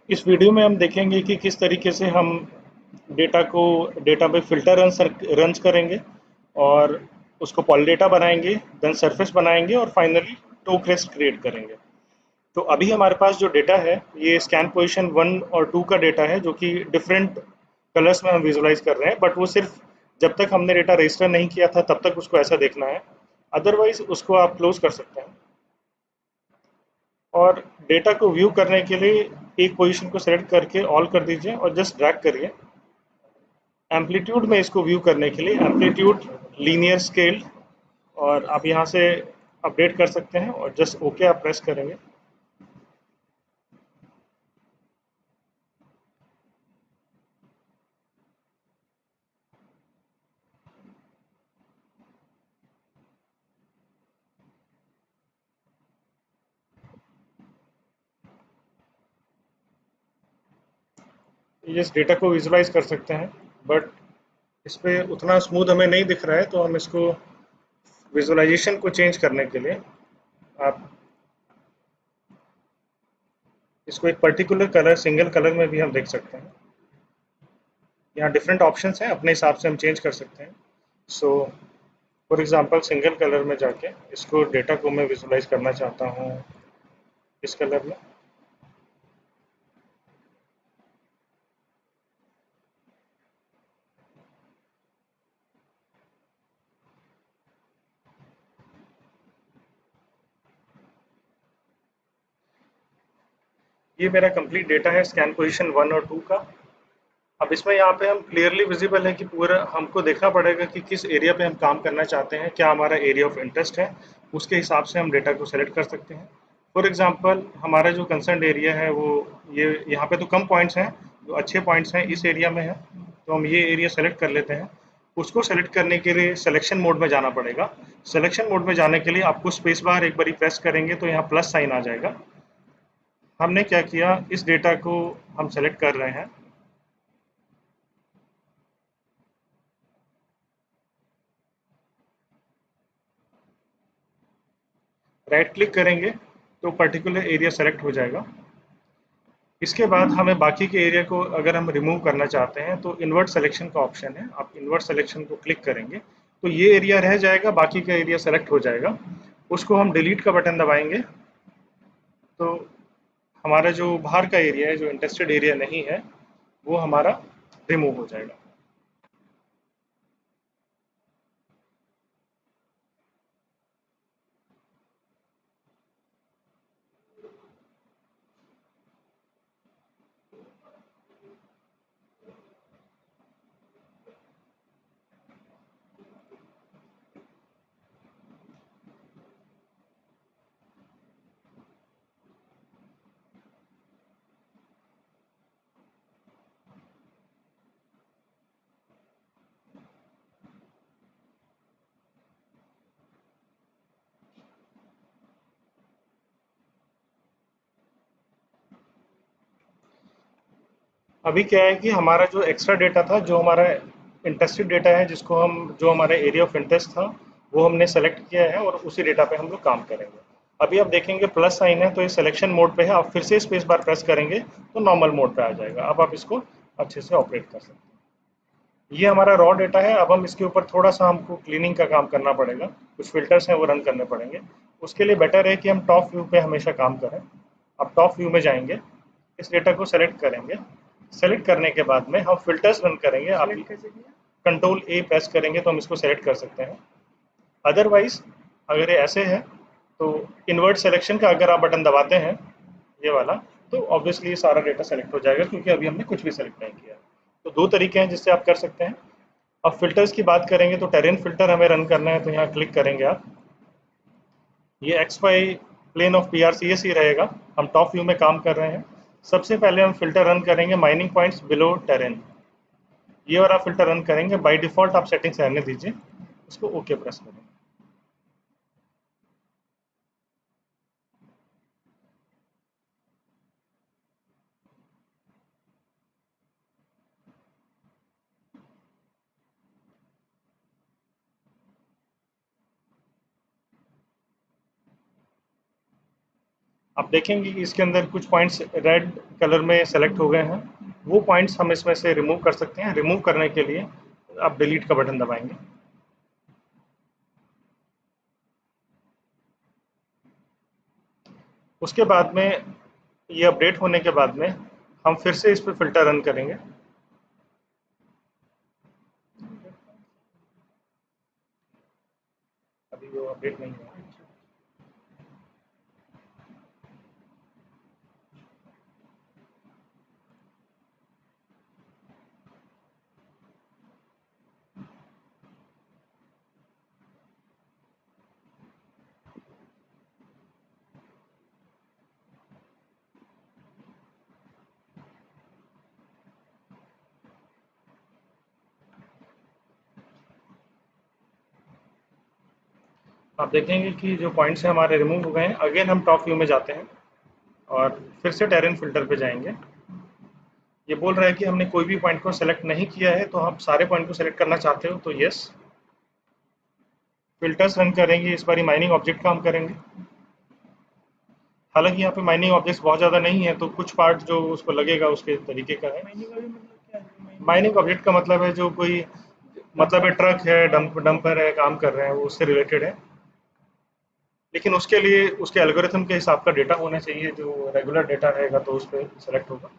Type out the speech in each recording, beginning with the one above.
इस वीडियो में हम देखेंगे कि किस तरीके से हम डेटा को डेटा पे फिल्टर रन्स करेंगे और उसको पॉलिडेटा बनाएंगे, देन सरफेस बनाएंगे और फाइनली टोक रेस्ट क्रिएट करेंगे। तो अभी हमारे पास जो डेटा है ये स्कैन पोजीशन 1 और 2 का डेटा है, जो कि डिफरेंट कलर्स में हम विजुलाइज कर रहे हैं, बट वो सिर्फ जब तक हमने डेटा रजिस्टर नहीं किया था तब तक उसको ऐसा देखना है। अदरवाइज उसको आप क्लोज कर सकते हैं और डेटा को व्यू करने के लिए एक पोजीशन को सेलेक्ट करके ऑल कर दीजिए और जस्ट ड्रैग करिए। एम्पलीट्यूड में इसको व्यू करने के लिए एम्पलीट्यूड लीनियर स्केल, और आप यहाँ से अपडेट कर सकते हैं और जस्ट ओके आप प्रेस करेंगे। इस डेटा को विजुलाइज कर सकते हैं, बट इस पे उतना स्मूथ हमें नहीं दिख रहा है, तो हम इसको विजुअलाइजेशन को चेंज करने के लिए आप इसको एक पर्टिकुलर कलर, सिंगल कलर में भी हम देख सकते हैं। यहाँ डिफरेंट ऑप्शंस हैं, अपने हिसाब से हम चेंज कर सकते हैं। So for example single colour में जाके इसको डेटा को मैं विजुलाइज करना चाहता हूँ इस कलर में। ये मेरा कंप्लीट डेटा है स्कैन पोजीशन 1 और 2 का। अब इसमें यहाँ पे हम क्लियरली विजिबल है कि पूरा हमको देखना पड़ेगा कि किस एरिया पे हम काम करना चाहते हैं, क्या हमारा एरिया ऑफ इंटरेस्ट है, उसके हिसाब से हम डेटा को सेलेक्ट कर सकते हैं। फॉर एग्जांपल हमारा जो कंसर्न एरिया है वो ये यहाँ पे तो कम पॉइंट्स हैं, जो अच्छे पॉइंट्स हैं इस एरिया में है, तो हम ये एरिया सेलेक्ट कर लेते हैं। उसको सेलेक्ट करने के लिए सिलेक्शन मोड में जाना पड़ेगा। सिलेक्शन मोड में जाने के लिए आपको स्पेस बार एक बार प्रेस करेंगे तो यहाँ प्लस साइन आ जाएगा। हमने क्या किया, इस डेटा को हम सेलेक्ट कर रहे हैं। राइट क्लिक करेंगे तो पर्टिकुलर एरिया सेलेक्ट हो जाएगा। इसके बाद हमें बाकी के एरिया को अगर हम रिमूव करना चाहते हैं तो इन्वर्ट सिलेक्शन का ऑप्शन है, आप इन्वर्ट सिलेक्शन को क्लिक करेंगे तो ये एरिया रह जाएगा, बाकी का एरिया सेलेक्ट हो जाएगा। उसको हम डिलीट का बटन दबाएंगे तो हमारा जो बाहर का एरिया है, जो इंटरेस्टेड एरिया नहीं है, वो हमारा रिमूव हो जाएगा। अभी क्या है कि हमारा जो एक्स्ट्रा डेटा था, जो हमारा इंटरेस्टेड डेटा है, जिसको हम जो हमारा एरिया ऑफ इंटरेस्ट था वो हमने सेलेक्ट किया है और उसी डेटा पे हम लोग काम करेंगे। अभी आप देखेंगे प्लस साइन है तो ये सिलेक्शन मोड पे है, आप फिर से स्पेस बार प्रेस करेंगे तो नॉर्मल मोड पे आ जाएगा। अब आप इसको अच्छे से ऑपरेट कर सकते हैं। ये हमारा रॉ डेटा है। अब हम इसके ऊपर थोड़ा सा हमको क्लीनिंग का काम करना पड़ेगा, कुछ फिल्टर्स हैं वो रन करने पड़ेंगे। उसके लिए बेटर है कि हम टॉप व्यू पे हमेशा काम करें। अब टॉप व्यू में जाएंगे, इस डेटा को सेलेक्ट करेंगे। सेलेक्ट करने के बाद में हम फिल्टर्स रन करेंगे। आप कंट्रोल ए प्रेस करेंगे तो हम इसको सेलेक्ट कर सकते हैं। अदरवाइज अगर ये ऐसे है तो इन्वर्ट सिलेक्शन का अगर आप बटन दबाते हैं, ये वाला, तो ऑब्वियसली ये सारा डेटा सेलेक्ट हो जाएगा, क्योंकि अभी हमने कुछ भी सेलेक्ट नहीं किया। तो दो तरीके हैं जिससे आप कर सकते हैं। अब फिल्टर्स की बात करेंगे तो टेरेन फिल्टर हमें रन करना है, तो यहाँ क्लिक करेंगे आप। ये X Y plane of P R C S ही रहेगा। हम टॉप व्यू में काम कर रहे हैं। सबसे पहले हम फिल्टर रन करेंगे माइनिंग पॉइंट्स बिलो टेरेन। ये वाला फिल्टर रन करेंगे। बाय डिफ़ॉल्ट आप सेटिंग्स रहने दीजिए, उसको ओके प्रेस करें। आप देखेंगे कि इसके अंदर कुछ पॉइंट्स रेड कलर में सेलेक्ट हो गए हैं। वो पॉइंट्स हम इसमें से रिमूव कर सकते हैं। रिमूव करने के लिए आप डिलीट का बटन दबाएंगे। उसके बाद में ये अपडेट होने के बाद में हम फिर से इस पर फिल्टर रन करेंगे। अभी वो अपडेट नहीं हुआ। आप देखेंगे कि जो पॉइंट्स हैं हमारे रिमूव हो गए हैं। अगेन हम टॉप व्यू में जाते हैं और फिर से टेरेन फिल्टर पे जाएंगे। ये बोल रहा है कि हमने कोई भी पॉइंट को सेलेक्ट नहीं किया है, तो आप सारे पॉइंट को सेलेक्ट करना चाहते हो तो यस। फिल्टर्स रन करेंगे। इस बार माइनिंग ऑब्जेक्ट का हम करेंगे। हालांकि यहाँ पे माइनिंग ऑब्जेक्ट्स बहुत ज़्यादा नहीं है, तो कुछ पार्ट जो उसको लगेगा उसके तरीके का है। माइनिंग ऑब्जेक्ट का मतलब है जो कोई मतलब है ट्रक है, डंपर है, काम कर रहे हैं, वो उससे रिलेटेड है। लेकिन उसके लिए उसके एल्गोरिथम के हिसाब का डेटा होना चाहिए। जो रेगुलर डेटा रहेगा तो उस पर सेलेक्ट होगा।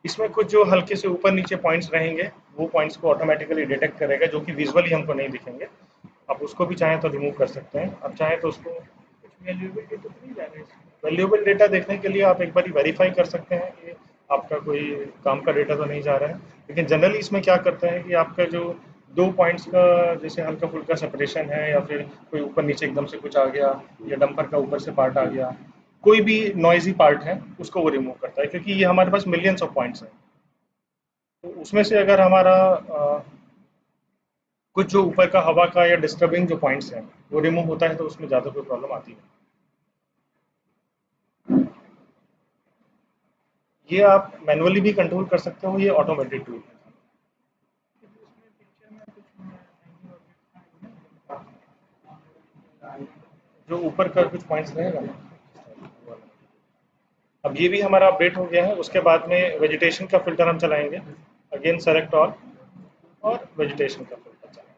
इसमें कुछ जो हल्के से ऊपर नीचे पॉइंट्स रहेंगे, वो पॉइंट्स को ऑटोमेटिकली डिटेक्ट करेगा, जो कि विजुअली हमको नहीं दिखेंगे। आप उसको भी चाहें तो रिमूव कर सकते हैं। आप चाहें तो उसको कुछ वैल्यूएबल डेटा तो नहीं जा रहे हैं। वैल्यूएबल डेटा देखने के लिए आप एक बार वेरीफाई कर सकते हैं कि आपका कोई काम का डेटा तो नहीं जा रहा है। लेकिन जनरली इसमें क्या करता है कि आपका जो दो पॉइंट्स का जैसे हल्का फुल्का सेपरेशन है, या फिर कोई ऊपर नीचे एकदम से कुछ आ गया, या डंपर का ऊपर से पार्ट आ गया, कोई भी नॉइजी पार्ट है उसको वो रिमूव करता है। क्योंकि ये हमारे पास मिलियंस ऑफ पॉइंट्स हैं, तो उसमें से अगर हमारा कुछ जो ऊपर का हवा का या डिस्टर्बिंग जो पॉइंट्स हैं वो रिमूव होता है, तो उसमें ज़्यादा कोई प्रॉब्लम आती है। ये आप मैनुअली भी कंट्रोल कर सकते हो, ये ऑटोमेटेड टूल है। जो ऊपर का कुछ पॉइंट्स रहेगा ना, अब ये भी हमारा अपडेट हो गया है। उसके बाद में वेजिटेशन का फिल्टर हम चलाएंगे। अगेन सेलेक्ट ऑल और वेजिटेशन का फिल्टर चलाएंगे।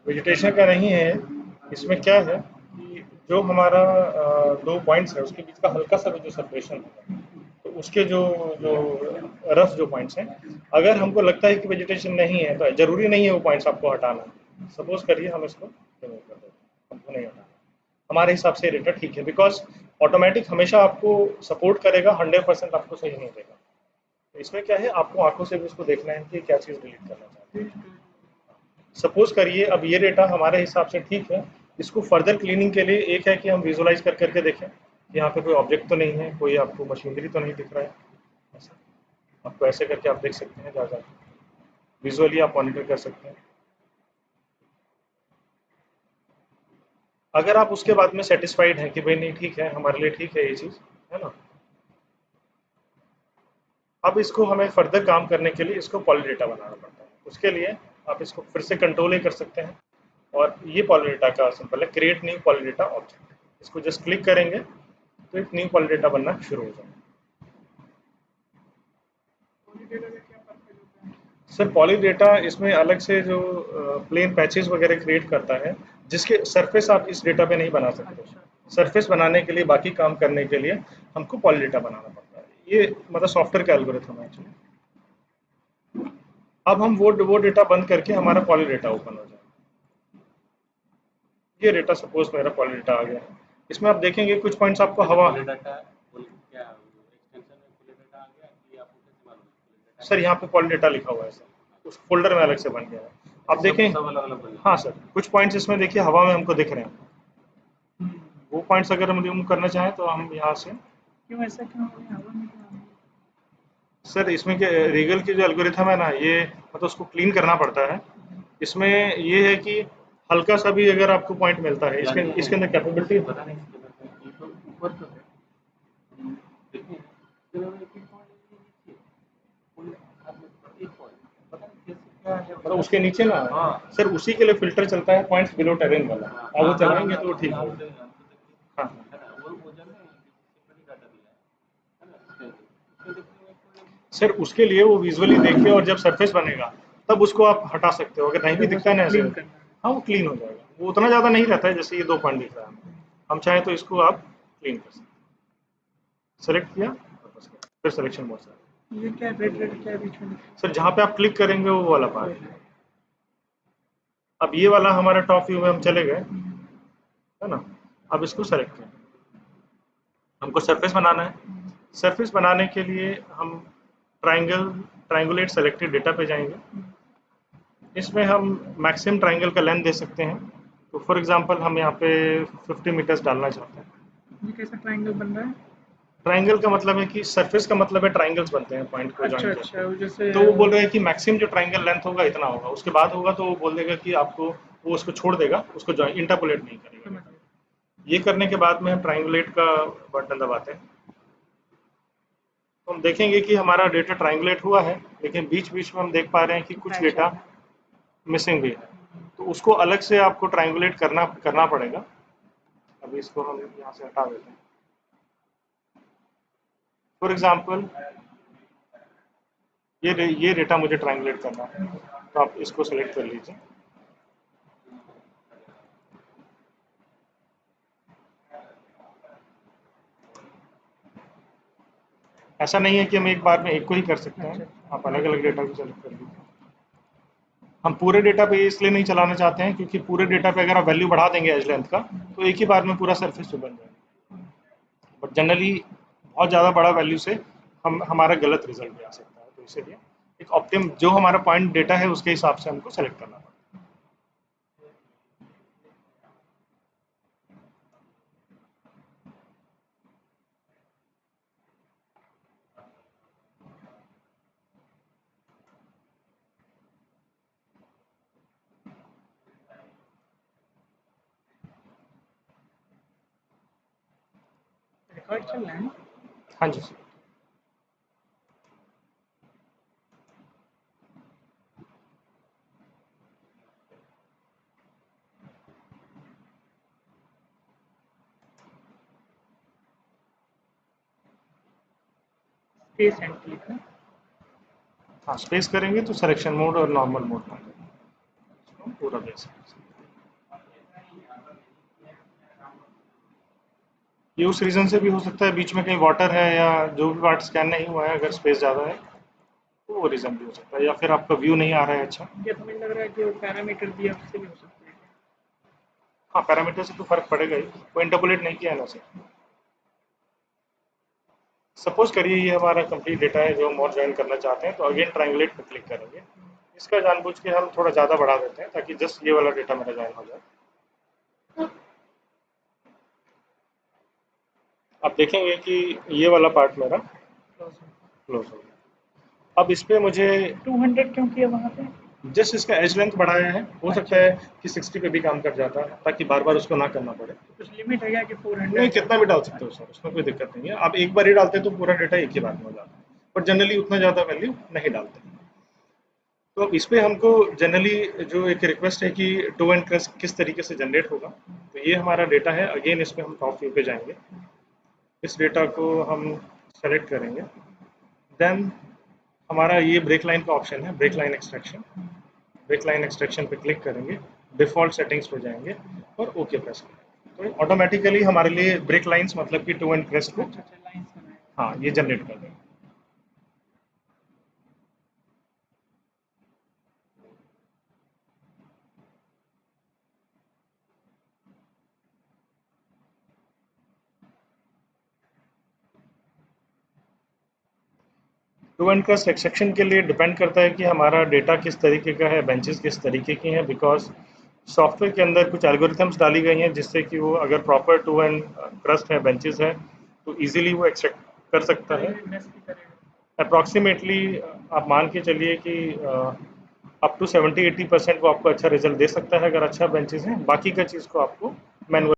वेजिटेशन का नहीं है। इसमें क्या है कि जो हमारा दो पॉइंट्स है उसके बीच का हल्का सा जो सेपरेशन है, तो उसके जो जो रफ जो पॉइंट्स हैं, अगर हमको लगता है कि वेजिटेशन नहीं है तो जरूरी नहीं है वो पॉइंट्स आपको हटाना। सपोज करिए हम इसको रिमूव कर देते हैं, हमको नहीं हटाना। हमारे हिसाब से डेटा ठीक है, बिकॉज ऑटोमेटिक हमेशा आपको सपोर्ट करेगा, 100% आपको सही नहीं देगा। तो इसमें क्या है, आपको आंखों से भी उसको देखना है कि क्या चीज़ डिलीट करना चाहते हैं। सपोज करिए अब ये डेटा हमारे हिसाब से ठीक है। इसको फर्दर क्लीनिंग के लिए एक है कि हम विजुलाइज कर करके देखें कि यहाँ पे कोई ऑब्जेक्ट तो नहीं है, कोई आपको मशीनरी तो नहीं दिख रहा है। ऐसा आपको ऐसे करके आप देख सकते हैं, ज़्यादा विजुअली आप मॉनिटर कर सकते हैं। अगर आप उसके बाद में सेटिस्फाइड हैं कि भाई नहीं ठीक है, हमारे लिए ठीक है ये चीज़, है ना, अब इसको हमें फर्दर काम करने के लिए इसको पॉली डेटा बनाना पड़ता है। उसके लिए आप इसको फिर से कंट्रोल ही कर सकते हैं, और ये पॉली डेटा का सिंपल है create new poly data object. इसको जस्ट क्लिक करेंगे तो एक न्यू पॉली डेटा बनना शुरू हो जाएगा। सर पॉली डेटा इसमें अलग से जो प्लेन पैचेस वगैरह क्रिएट करता है, जिसके सरफेस आप इस डेटा पे नहीं बना सकते। सरफेस बनाने के लिए, बाकी काम करने के लिए हमको पॉली डेटा बनाना पड़ता है। ये मतलब सॉफ्टवेयर का एल्गोरिथम है एक्चुअली। अब हम वो डेटा बंद करके हमारा पॉली डेटा ओपन हो जाए। ये डेटा सपोज मेरा पॉली डेटा आ गया है। इसमें आप देखेंगे कुछ पॉइंट्स आपको हवा। सर यहाँ पे पॉली डेटा लिखा हुआ है सर, उस फोल्डर में अलग से बन गया है। आप देखें, हाँ सर, कुछ पॉइंट्स इसमें देखिए हवा में हमको दिख रहे हैं। वो पॉइंट्स अगर हम रिमूव करना चाहें तो हम यहाँ से, क्यों ऐसा क्यों हो रहा है? हवा में क्यों आ रहा है? सर इसमें क्या रीगल की जो एल्गोरिथम है ना, ये मतलब उसको क्लीन करना पड़ता है। इसमें ये है कि हल्का सा भी अगर आपको पॉइंट मिलता है, इसके अंदर कैपेबिलिटी पता नहीं इसके अंदर ये तो ऊपर तो है। देखिए इसके अंदर एक पॉइंट नीचे कोई एक पॉइंट पता नहीं कैसे क्या है मतलब उसके नीचे ना। हाँ सर उसी के लिए फिल्टर चलता है पॉइंट्स बिलो टेरेन वाला, आप वो चलाएंगे तो ठीक यहाँ होगा। पे हाँ है ना वो जान रहे हैं सेपरेट डाटा दिया है ना उसके देखिए सर, उसके लिए वो विजुअली देखिए और जब सरफेस बनेगा तब उसको आप हटा सकते हो, अगर नहीं भी जब वो दिखता है सब ना ऐसे। क्लीन करना है। हाँ वो क्लीन हो जाएगा, वो उतना ज़्यादा नहीं रहता है जैसे ये 2 पॉइंट दिख रहा है। हम चाहें तो इसको आप क्लीन कर सकते हैं। सेलेक्ट किया और बस फिर सिलेक्शन मोड से। ये क्या रेड रेड क्या है बीच में? सर जहाँ पे आप क्लिक करेंगे वो वाला पार्ट। अब ये वाला हमारा टॉप व्यू में हम चले गए, है ना। अब इसको सेलेक्ट करें, हमको सरफेस बनाना है। सरफेस बनाने के लिए हम ट्रायंगुलेट सेलेक्टेड डेटा पे जाएंगे। इसमें हम मैक्सिमम ट्रायंगल का लेंथ दे सकते हैं। तो फॉर एग्जांपल हम यहाँ पे 50 मीटर्स डालना चाहते हैं। ये कैसा ट्रायंगल बन रहा है? ट्रायंगल का मतलब है कि सरफेस का मतलब है ट्रायंगल्स बनते हैं पॉइंट को अच्छा जॉइन अच्छा, करके। वो जैसे तो वो बोल रहे हैं कि मैक्सिमम जो ट्रायंगल लेंथ होगा इतना होगा, उसके बाद होगा तो वो बोल देगा कि आपको, वो उसको छोड़ देगा, उसको जॉइन इंटरपोलेट नहीं करेगा। समझ गए। ये करने के बाद में हम ट्रायंगुलेट का बटन दबाते हैं, तो हम देखेंगे कि हमारा डेटा ट्रायंगुलेट हुआ है, लेकिन बीच बीच में हम देख पा रहे हैं कि कुछ Patch डेटा आ रहा है। मिसिंग भी है। तो उसको अलग से आपको ट्रायंगुलेट करना पड़ेगा। अभी इसको हम यहाँ से हटा देते हैं। फॉर एग्जांपल ये डेटा मुझे ट्रायंगुलेट करना है, तो आप इसको सेलेक्ट कर लीजिए। ऐसा नहीं है कि हम एक बार में एक को ही कर सकते हैं, आप अलग अलग डेटा भी सेलेक्ट कर लीजिए। हम पूरे डेटा पे इसलिए नहीं चलाना चाहते हैं क्योंकि पूरे डेटा पे अगर आप वैल्यू बढ़ा देंगे एज लेंथ का, तो एक ही बार में पूरा सरफेस पे बन जाएगा। बट जनरली बहुत ज़्यादा बड़ा वैल्यू से हमारा गलत रिजल्ट भी आ सकता है, तो इसीलिए एक ऑप्टिम जो हमारा पॉइंट डेटा है उसके हिसाब से हमको सेलेक्ट करना पड़ेगा। रिकॉर्ड चल रहा है। हाँ जी सर। स्पेस एंड क्लिक है। हाँ स्पेस करेंगे तो सिलेक्शन मोड और नॉर्मल मोड में पूरा बेस। ये उस रीज़न से भी हो सकता है, बीच में कहीं वाटर है या जो भी पार्ट स्कैन नहीं हुआ है, अगर स्पेस ज़्यादा है तो वो रीज़न भी हो सकता है, या फिर आपका व्यू नहीं आ रहा है अच्छा। ये तो मुझे लग रहा है कि वो पैरामीटर दिया उससे भी हो सकता है। हाँ पैरामीटर से तो फर्क पड़ेगा ही, वो इंटरपोलेट नहीं किया है ना सर। सपोज करिए ये हमारा कंप्लीट डेटा है जो हम और ज्वाइन करना चाहते हैं, तो अगेन ट्रायंगुलेट पर क्लिक करेंगे। इसका जानबूझ के हम थोड़ा ज़्यादा बढ़ा देते हैं ताकि जस्ट ये वाला डेटा मेरा ज्वाइन हो जाए। आप देखेंगे कि ये वाला पार्ट मेरा क्लोज हो गया। अब इस पे मुझे 200 क्यों किया वहाँ पे? जस्ट इसका एज लेंथ बढ़ाया है, हो सकता है कि 60 पे भी काम कर जाता है ताकि बार बार उसको ना करना पड़े। कुछ लिमिट है क्या कि 400? नहीं कितना भी डाल सकते हो सर, उसमें कोई दिक्कत नहीं है। आप एक बार ही डालते तो पूरा डेटा एक ही बार में हो जाता है, पर जनरली उतना ज़्यादा वैल्यू नहीं डालते। तो इस पे हमको जनरली जो एक रिक्वेस्ट है कि टू एंड किस तरीके से जनरेट होगा। तो ये हमारा डेटा है, अगेन इस पे हम टॉप व्यू पे जाएंगे, इस डेटा को हम सेलेक्ट करेंगे। देन हमारा ये ब्रेक लाइन का ऑप्शन है, break line extraction. Break line extraction पे क्लिक करेंगे, डिफ़ॉल्ट सेटिंग्स पे जाएंगे और ओके प्रेस करेंगे, तो ऑटोमेटिकली हमारे लिए ब्रेक लाइंस मतलब कि टू एंड प्रेस को, अच्छा अच्छा, लाइन्स बनाएगा। हाँ ये जनरेट कर देंगे। टू एंड का सेक्शन के लिए डिपेंड करता है कि हमारा डेटा किस तरीके का है, बेंचेस किस तरीके की हैं, बिकॉज सॉफ्टवेयर के अंदर कुछ एल्गोरिथम्स डाली गई हैं जिससे कि वो अगर प्रॉपर टू एंड क्रस्ट है, बेंचेस है, तो इजीली वो एक्सट्रैक्ट कर सकता है। नेस्ट भी करेगा। अप्रॉक्सीमेटली आप मान के चलिए कि अप टू 70-80% वो आपको अच्छा रिजल्ट दे सकता है अगर अच्छा बेंचेस है, बाकी का चीज़ को आपको मैनुअल